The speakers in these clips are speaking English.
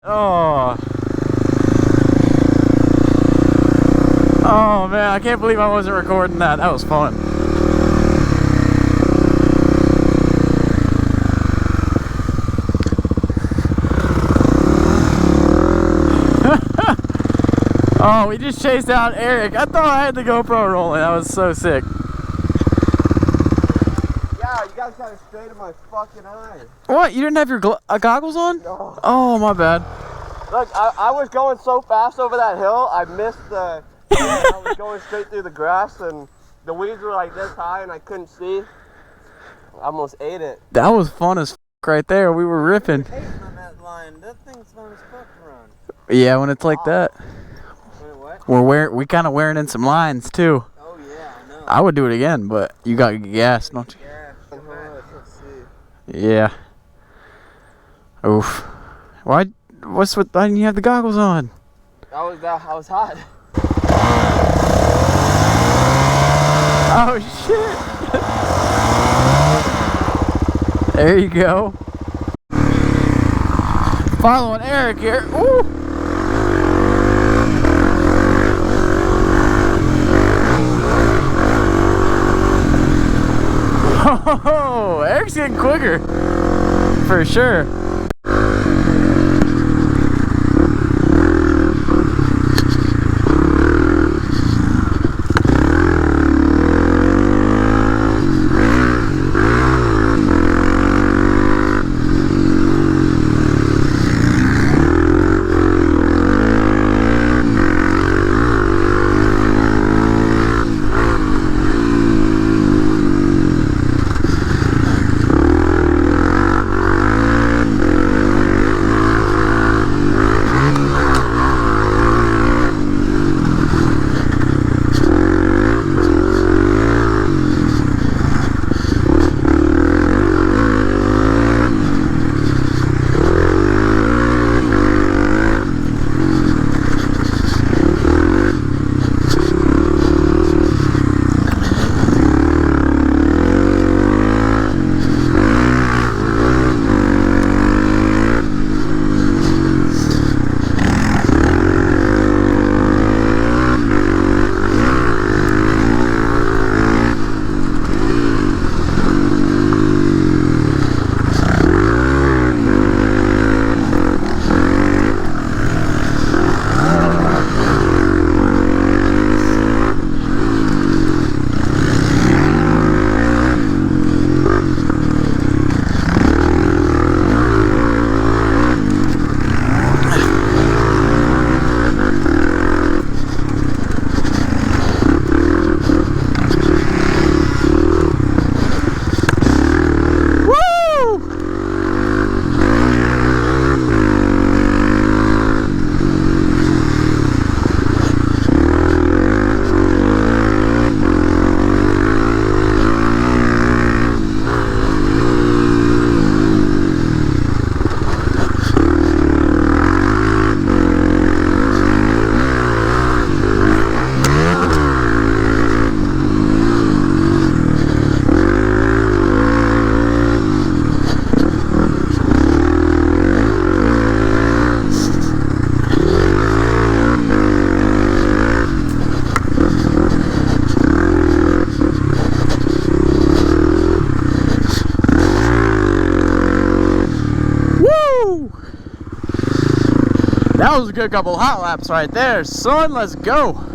Oh. Oh man, I can't believe I wasn't recording that. That was fun. Oh, we just chased out Eric. I thought I had the GoPro rolling. That was so sick. Yeah, you guys got it straight in my fucking eye. What? You didn't have your goggles on? No. Oh, my bad. Look, I was going so fast over that hill, I missed the... I was going straight through the grass, and the weeds were like this high, and I couldn't see. I almost ate it. That was fun as f right there. We were ripping. On that line. That thing's fun as fuck to run. Yeah, when it's like that. Wait, what? We kind of wearing in some lines too. Oh yeah, I know. I would do it again, but you got gas, don't you? Yeah. Let's see. Yeah. Oof. Why? Why didn't you have the goggles on? I was hot. Oh shit! There you go. Following Eric here. Ooh. Oh, Eric's getting quicker, for sure. That was a good couple hot laps right there, son. Let's go.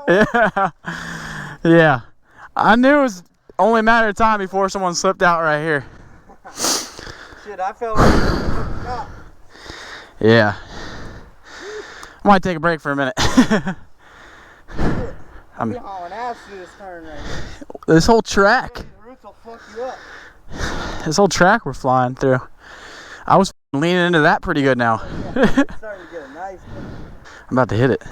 Yeah, yeah. I knew it was only a matter of time before someone slipped out right here. Shit, I felt like... Yeah. I might take a break for a minute. I'm hauling ass through this turn right here. This whole track. The roots will fuck you up. This whole track we're flying through. I was leaning into that pretty good now. It's starting to get a nice one. I'm about to hit it.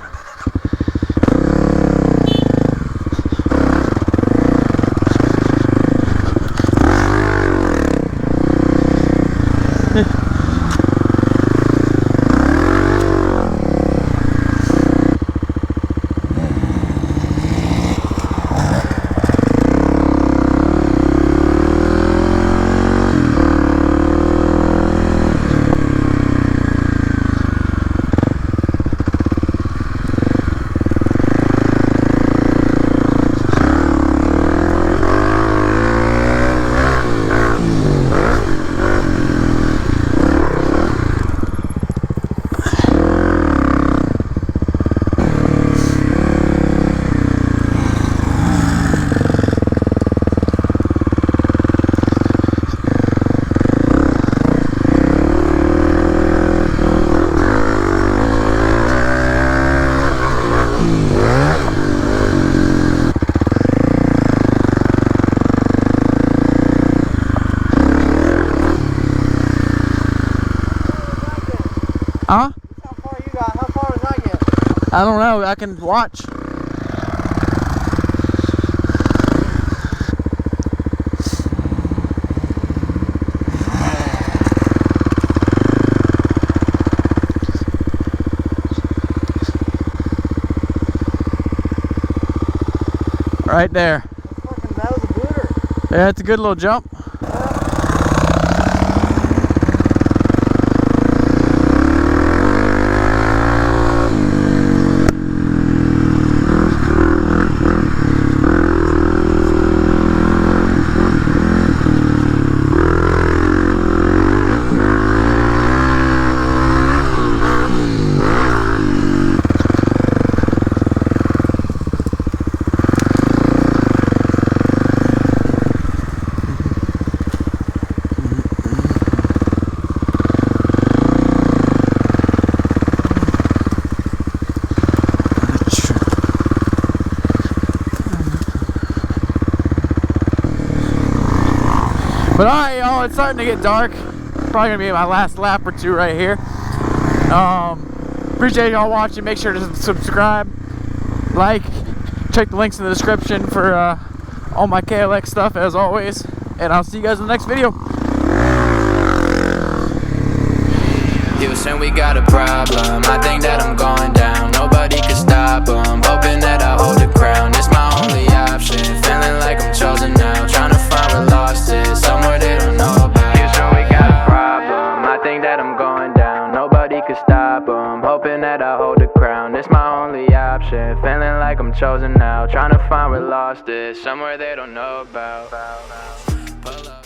Huh? How far you got? How far was I get? I don't know. I can watch. Right there. That was a booter. Yeah, it's a good little jump. But alright, y'all, it's starting to get dark. Probably gonna be my last lap or two right here. Appreciate y'all watching. Make sure to subscribe, like, check the links in the description for all my KLX stuff as always. And I'll see you guys in the next video. Houston, we got a problem. I think that I'm going down. Nobody can stop 'em. Hoping that I hold the crown. It's my only option. Feeling like I'm chosen now. Trying to find where lost is. Somewhere they don't know about. Houston, we got a problem. I think that I'm going down. Nobody can stop 'em. Hoping that I hold the crown. It's my only option. Feeling like I'm chosen now. Trying to find where lost is. Somewhere they don't know about. Pull up.